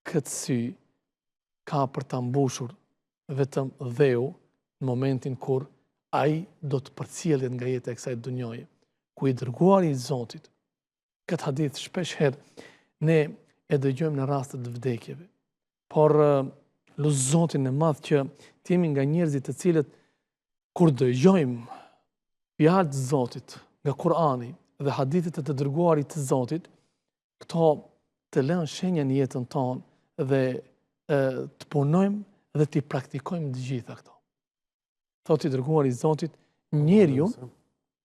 këtë sy ka për të mbushur vetëm dheu në momentin kur ai do të përcjellet nga jeta e kësaj dunjaje, ku i dërguari i Zotit. Këtë hadith shpesh herë ne e dëgjojmë në rastet të vdekjeve. Por lut Zotin e madh që të jemi nga njerëzit të cilët kur dëgjojmë fjalët e Zotit nga Kurani dhe hadithet e të dërguarit të Zotit, këto të lënë shenja në jetën tonë dhe të punojmë dhe të praktikojmë të gjitha këto. Thotë i dërguari i Zotit, njeriu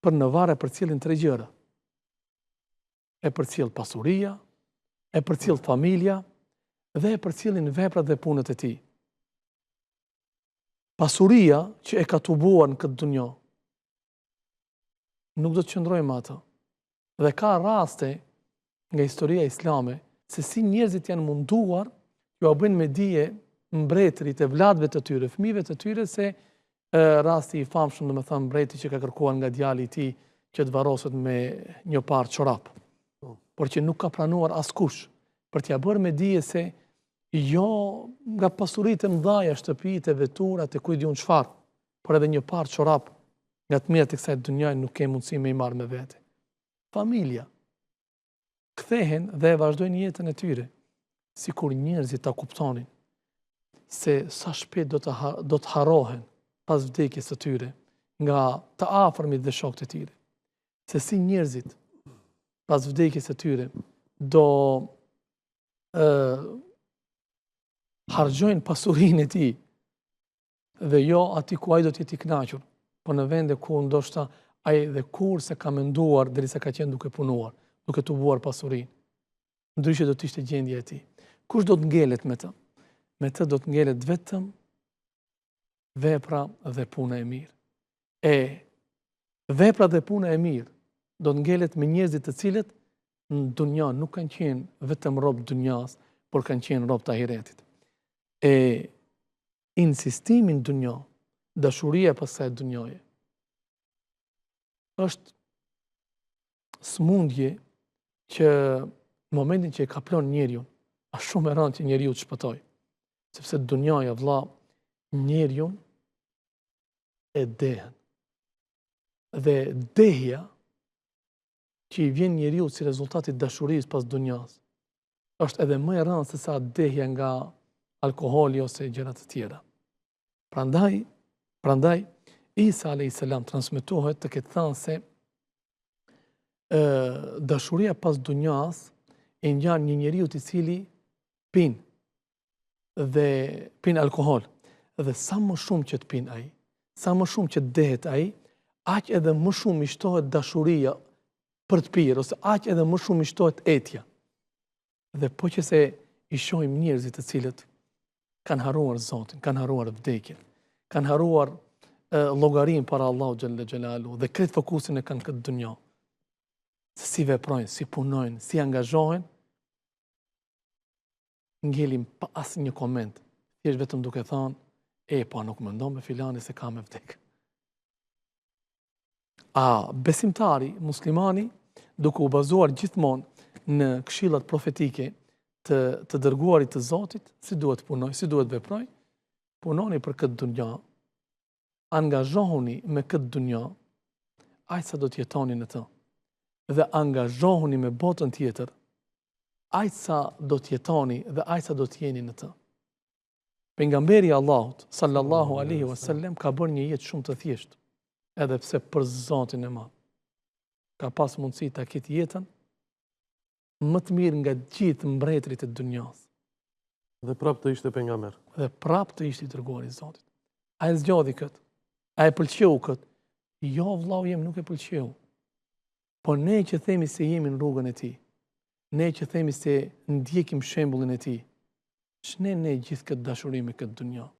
për në varë e përcjellin 3 gjëra. E përcjell pasuria, e përcjell familja dhe e përcjellin veprat dhe punët e tij. Pasuria që e ka tubuar në këtë dunjë nuk do të qëndrojmë atë. Dhe ka raste nga historia islame se si njerëzit janë munduar ju a bëjnë me dije mbretërit e vladëve të tyre, fëmijëve të tyre, se rasti i famshëm, domethënë mbreti që ka kërkuar nga djali i tij që të varroset me një parë çorap, por që nuk ka pranuar askush për t'ia bërë me dije se jo nga pasuritë e mëdha, shtëpitë, veturat e kujt diun çfarë, por edhe një parë çorap nga të mirat e kësaj dunjaje nuk ke mundësi me i marrë me vete. Familja kthehen dhe vazhdojnë jetën e tyre, sikur njerëzit ta kuptonin se sa shpejt do të harrohen pas vdekjes së tyre nga të afërmit dhe shokët e tyre. Se si njerëzit pas vdekjes së tyre do harxojnë pasurinë e tij dhe jo aty ku ai do të jetë i kënaqur, por në vende ku ndoshta ai dhe kurse ka menduar derisa ka qenë duke punuar, duke tubuar pasurinë. Ndryshe do të ishte gjendja e tij. Kush do të ngelet me të? Me të do të ngelet vetëm vepra dhe puna e mirë. E vepra dhe puna e mirë do të ngelet me njerëzit të cilët në dunja nuk kanë qenë vetëm robë dunjas, por kanë qenë robë të ahiretit. E insistimin dunja, dashuria pas kësaj dunjaje, është smundje që në momentin që e kaplon njeriu, është shumë e rëndë që njeriu të shpëtojë. Sepse dunjaja, vëlla, njeriu e dehen. Dhe dehja që i vjen njeriu si rezultati i dashurisë pas dunjas, është edhe më e rëndë se sa dehja nga alkoholi ose gjëra të tjera. Prandaj Isa a.s. transmetohet të ketë thënë se dashuria pas dunjas e ngjan një njeriu i cili pin alkohol, dhe sa më shumë që të pin ai, sa më shumë që dehet ai, aq edhe më shumë i shtohet dashuria për të pirë, ose aq edhe më shumë i shtohet etja. Dhe po që se i shohim njerëzit të cilët kanë haruar Zotin, kanë haruar vdekjen, kanë haruar llogarin para Allahu xhalla xhelalu dhe këtë fokusin e kanë këtë dunjë. Se si veprojnë, si punojnë, si angazhohen, ngelim pa asnjë koment. Thjesht vetëm duke thënë, po nuk mendon me filani se ka me vdek. A besimtari, muslimani, duke u bazuar gjithmonë në këshillat profetike të dërguarit të Zotit, si duhet punoj, si duhet veproj, punoni për këtë dunja, angazhohuni me këtë dunja, aq sa do të jetoni në të, dhe angazhohuni me botën tjetër, aq sa do të jetoni dhe aq sa do të jeni në të. Pejgamberi i Allahut sallallahu alaihi wasallam ka bërë një jetë shumë të thjeshtë, edhe pse për Zotin e madh ka pas mundësi ta ketë jetën më të mirë nga gjithë mbretërit e dunjas. Dhe prapë të ishte pejgamber. Dhe prapë të ishte i dërguari i Zotit. A e zgjodhi këtë? A e pëlqeu këtë? Jo, vllau jem, nuk e pëlqeu. Po ne që themi se jemi në rrugën e tij, ne që themi se ndjekim shembullin e tij, ç'ne ne gjithë këtë dashuri me këtë dunjë?